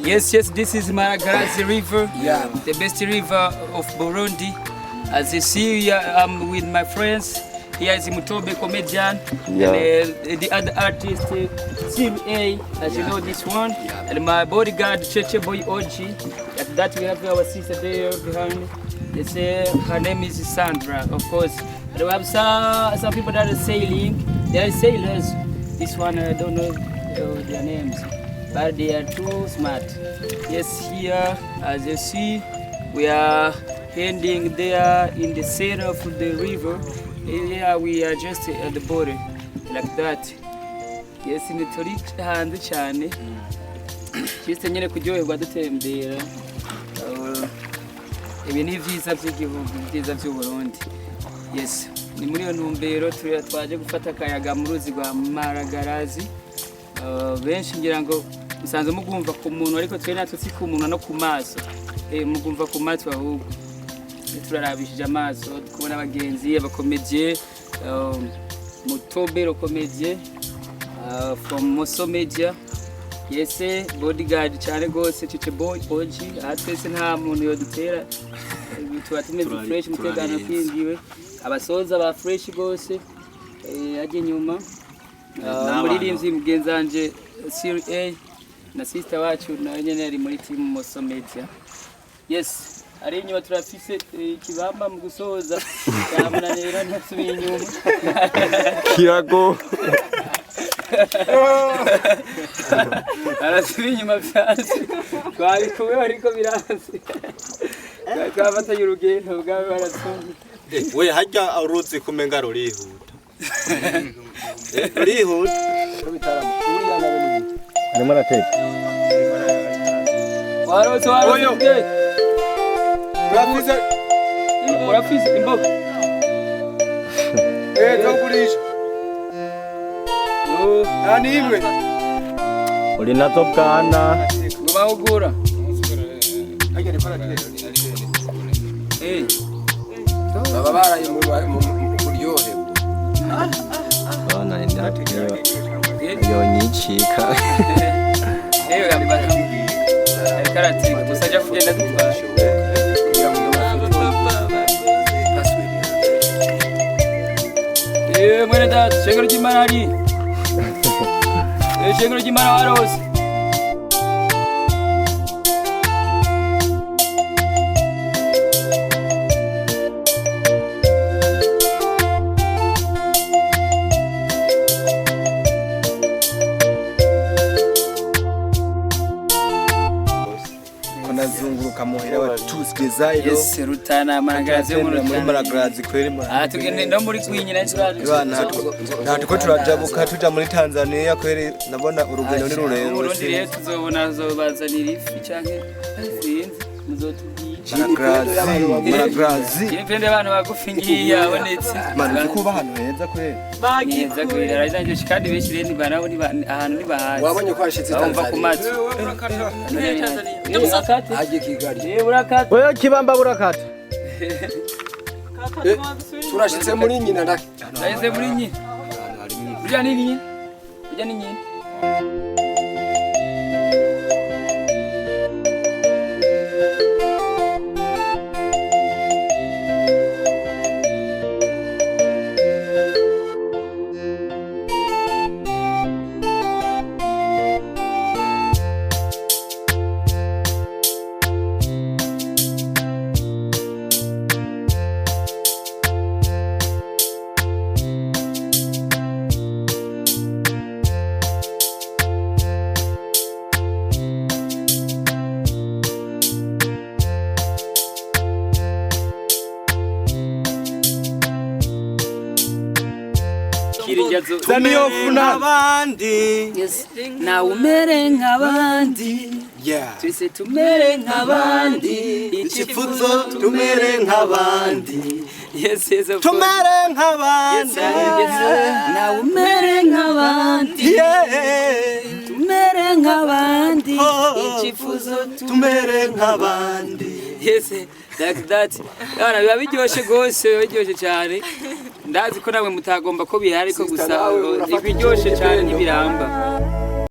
Yes, this is Nivyagaciro River, the best river of Burundi. As you see, I'm with my friends. Here is Mutobe comedian, and the other artist, A, as you know this one, and my bodyguard, Cheche Boy Oji. After that, we have our sister there behind. They say her name is Sandra, of course. And we have some people that are sailing. They are sailors. This one, I don't know their names, but they are too smart. Yes, here, as you see, we are heading there in the center of the river. Here we are just at the border, like that. Yes, in the turi hanze cyane. Just nyine kuryoherwa dutembera. Ibi ni vyiza by'igihugu, vyiza by'u Burundi. Yes, ni muri yo ntumbero twaje gufata akayaga mu ruzi rwa Maragarazi. Benshi ngira ngo musanze mugumva ku muntu ariko twe natwe si ku muntu no ku maso. Mugumva ku matwi ahubwo. Turarabishije amaso kubona abagenzi abakomedie Mutobe comedie from Moso Media. Yes, bodyguard cyane gose Tiche Boy Oji atese nta muntu yo dutera tubatumeze fresh mutegano kwingiwe abasoza ba fresh gose aje nyuma muririmbyi mugenzanje Series A na sister wacu na nyene ari muri team Moso Media. Yes, ari inyuma turafise kibamba mu gusoza yamunanira ntasubiye inyuma kirago arasubiye inyuma byase twabikuwe ariko biranze twafata y'urugendo bwawe baratumye we hajya uruzi kumenga rurihuta rurihuta bitaramo uri yana bene arimo arateka warose urafise imboga tugurisha nimwe uri nazo bwana ngo bahugura baba baraye mu buryohe bana yo nyicika yambara karati gusa kugenda dutwara mwene data shengero ry'Imana ari shengero ry'Imana warose zunguruka muhira wa tusigezayo. Yes, rutana Maragarazi muri Maragarazi kweri tugende no muri kwinyina natwe turajabuka tuja muri Tanzania kweri nabona urugendo ni rurerure. Burundi rero tuzobona zobazanira ifi canke sinzi muzotubyica Maragarazi impende abantu bagufingiye abonetse man kuba hano heza kweri bageza kwera aranje kandi benshi rero nibana ahantu nibahazi wabonye ko ashitse Tanzania ku matwi urakata aje Kigali urakata oya kibamba burakata turashitse muri nyina ndahise muri nyina burya ni nyina nk'abandi na umere nk'abandi twese tumere nk'abandi ikifuzo tumere nk'abandi tumere nk'abandi na umere nk'abandi tumere nk'abandi ikifuzo tumere nk'abandi like that. Yana biba biryoshe gose, biryoshe cyane. Ndazi ko nawe mutagomba ko bihari ko gusa biryoshe cyane n'ibiramba.